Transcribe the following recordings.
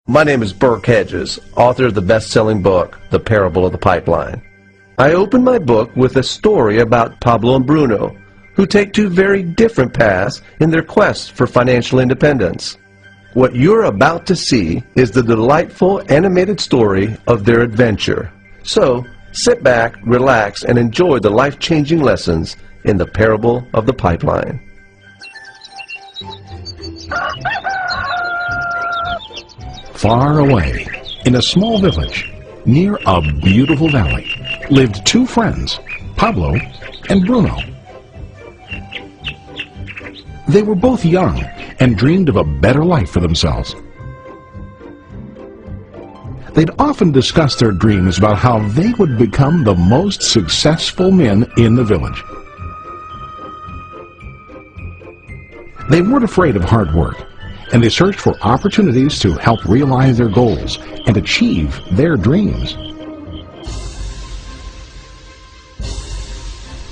My name is Burke Hedges, author of the best-selling book, The Parable of the Pipeline. I open my book with a story about Pablo and Bruno, who take two very different paths in their quest for financial independence. What you're about to see is the delightful animated story of their adventure. So, sit back, relax, and enjoy the life-changing lessons in The Parable of the Pipeline. Far away, in a small village, near a beautiful valley, lived two friends, Pablo and Bruno. They were both young and dreamed of a better life for themselves. They'd often discussed their dreams about how they would become the most successful men in the village. They weren't afraid of hard work, and they searched for opportunities to help realize their goals and achieve their dreams.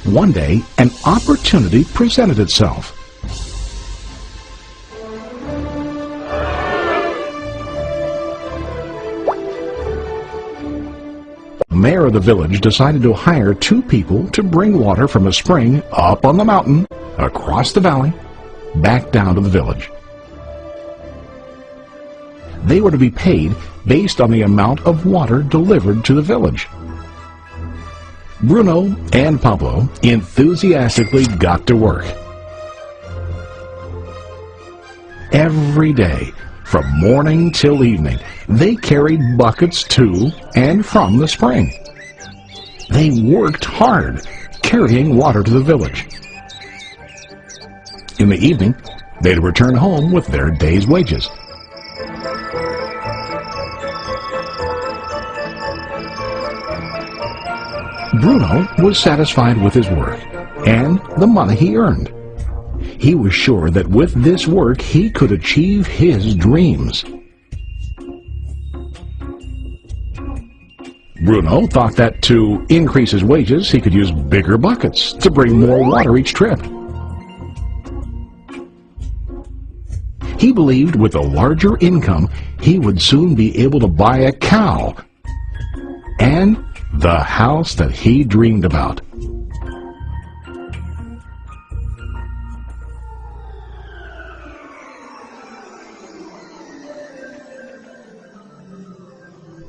One day, an opportunity presented itself. The mayor of the village decided to hire two people to bring water from a spring up on the mountain, across the valley, back down to the village. They were to be paid based on the amount of water delivered to the village. Bruno and Pablo enthusiastically got to work. Every day, from morning till evening, they carried buckets to and from the spring. They worked hard, carrying water to the village. In the evening, they'd return home with their day's wages. Bruno was satisfied with his work and the money he earned. He was sure that with this work he could achieve his dreams. Bruno thought that to increase his wages he could use bigger buckets to bring more water each trip. He believed with a larger income he would soon be able to buy a cow and the house that he dreamed about.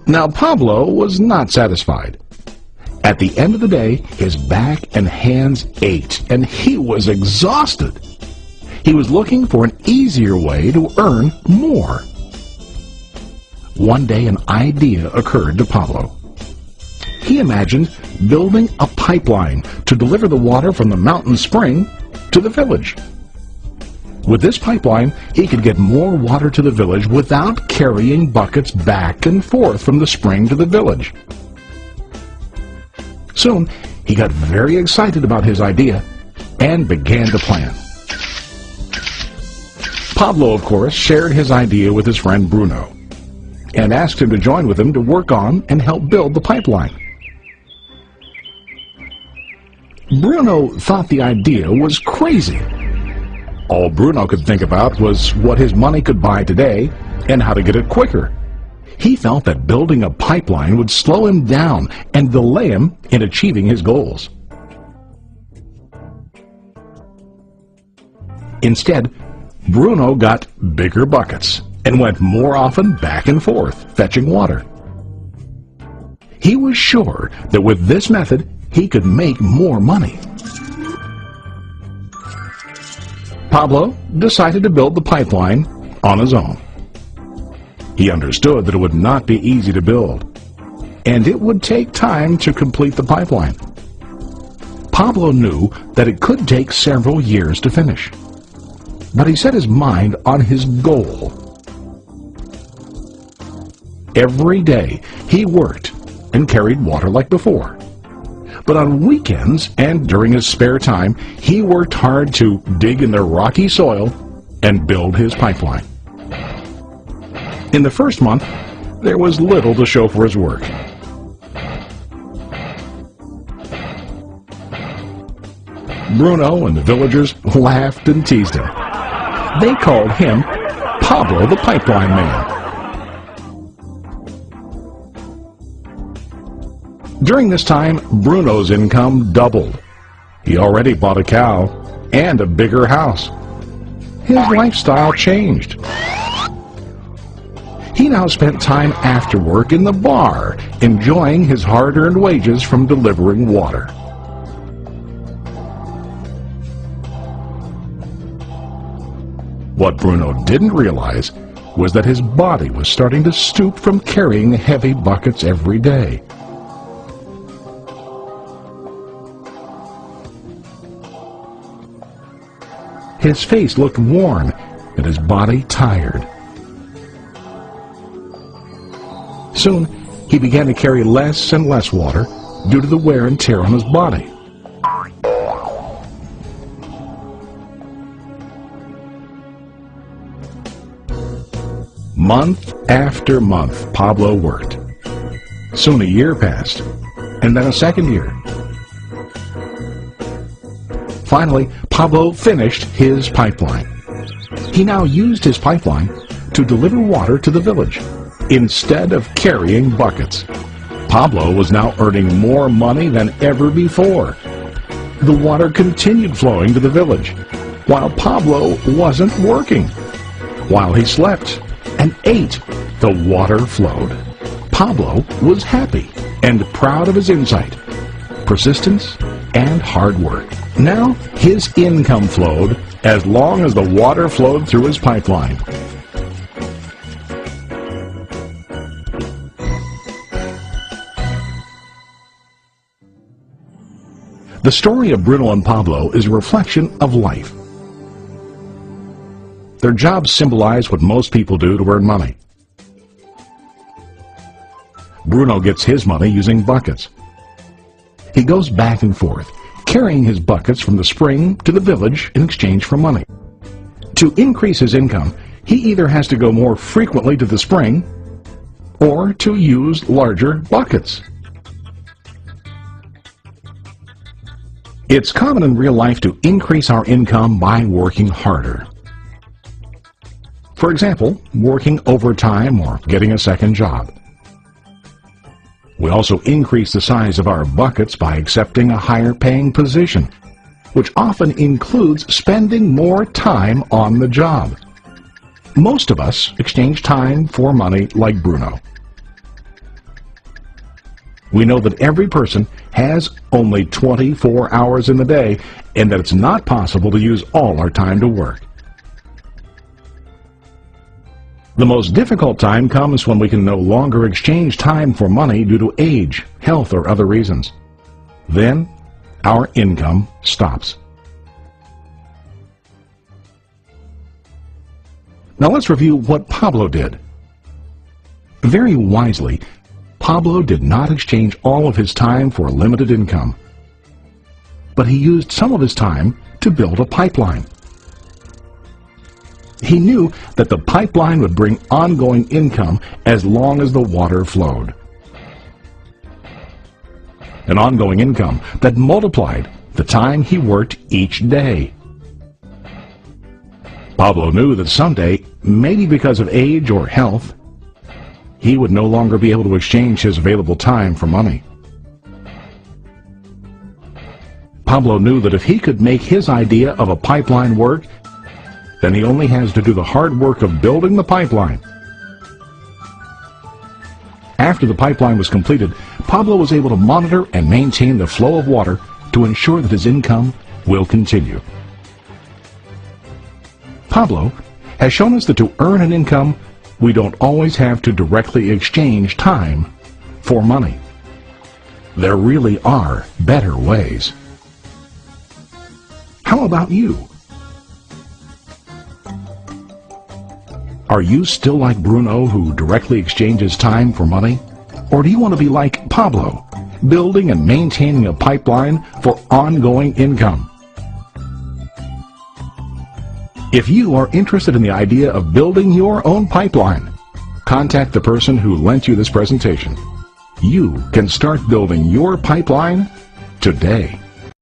Now Pablo was not satisfied. At the end of the day, his back and hands ached, and he was exhausted. He was looking for an easier way to earn more. One day an idea occurred to Pablo. He imagined building a pipeline to deliver the water from the mountain spring to the village. With this pipeline, he could get more water to the village without carrying buckets back and forth from the spring to the village. Soon, he got very excited about his idea and began to plan. Pablo, of course, shared his idea with his friend Bruno and asked him to join with him to work on and help build the pipeline. Bruno thought the idea was crazy. All Bruno could think about was what his money could buy today and how to get it quicker. He felt that building a pipeline would slow him down and delay him in achieving his goals. Instead, Bruno got bigger buckets and went more often back and forth, fetching water. He was sure that with this method, he could make more money. Pablo decided to build the pipeline on his own. He understood that it would not be easy to build, and it would take time to complete the pipeline. Pablo knew that it could take several years to finish, but he set his mind on his goal. Every day he worked and carried water like before. But on weekends and during his spare time, he worked hard to dig in the rocky soil and build his pipeline. In the first month, there was little to show for his work. Bruno and the villagers laughed and teased him. They called him Pablo the Pipeline Man. During this time, Bruno's income doubled. He already bought a cow and a bigger house. His lifestyle changed. He now spent time after work in the bar, enjoying his hard-earned wages from delivering water. What Bruno didn't realize was that his body was starting to stoop from carrying heavy buckets every day. His face looked worn and his body tired. Soon, he began to carry less and less water due to the wear and tear on his body. Month after month, Pablo worked. Soon a year passed, and then a second year. Finally, Pablo finished his pipeline. He now used his pipeline to deliver water to the village instead of carrying buckets. Pablo was now earning more money than ever before. The water continued flowing to the village, while Pablo wasn't working. While he slept and ate, the water flowed. Pablo was happy and proud of his insight, persistence, and hard work. Now his income flowed as long as the water flowed through his pipeline. The story of Bruno and Pablo is a reflection of life. Their jobs symbolize what most people do to earn money. Bruno gets his money using buckets. He goes back and forth, carrying his buckets from the spring to the village in exchange for money. To increase his income, he either has to go more frequently to the spring or to use larger buckets. It's common in real life to increase our income by working harder. For example, working overtime or getting a second job. We also increase the size of our buckets by accepting a higher paying position, which often includes spending more time on the job. Most of us exchange time for money like Bruno. We know that every person has only 24 hours in the day and that it's not possible to use all our time to work. The most difficult time comes when we can no longer exchange time for money due to age, health, or other reasons. Then, our income stops. Now let's review what Pablo did. Very wisely, Pablo did not exchange all of his time for limited income, but he used some of his time to build a pipeline. He knew that the pipeline would bring ongoing income as long as the water flowed. An ongoing income that multiplied the time he worked each day. Pablo knew that someday, maybe because of age or health, he would no longer be able to exchange his available time for money. Pablo knew that if he could make his idea of a pipeline work, then he only has to do the hard work of building the pipeline. After the pipeline was completed, Pablo was able to monitor and maintain the flow of water to ensure that his income will continue. Pablo has shown us that to earn an income, we don't always have to directly exchange time for money. There really are better ways. How about you? Are you still like Bruno, who directly exchanges time for money? Or do you want to be like Pablo, building and maintaining a pipeline for ongoing income? If you are interested in the idea of building your own pipeline, contact the person who lent you this presentation. You can start building your pipeline today.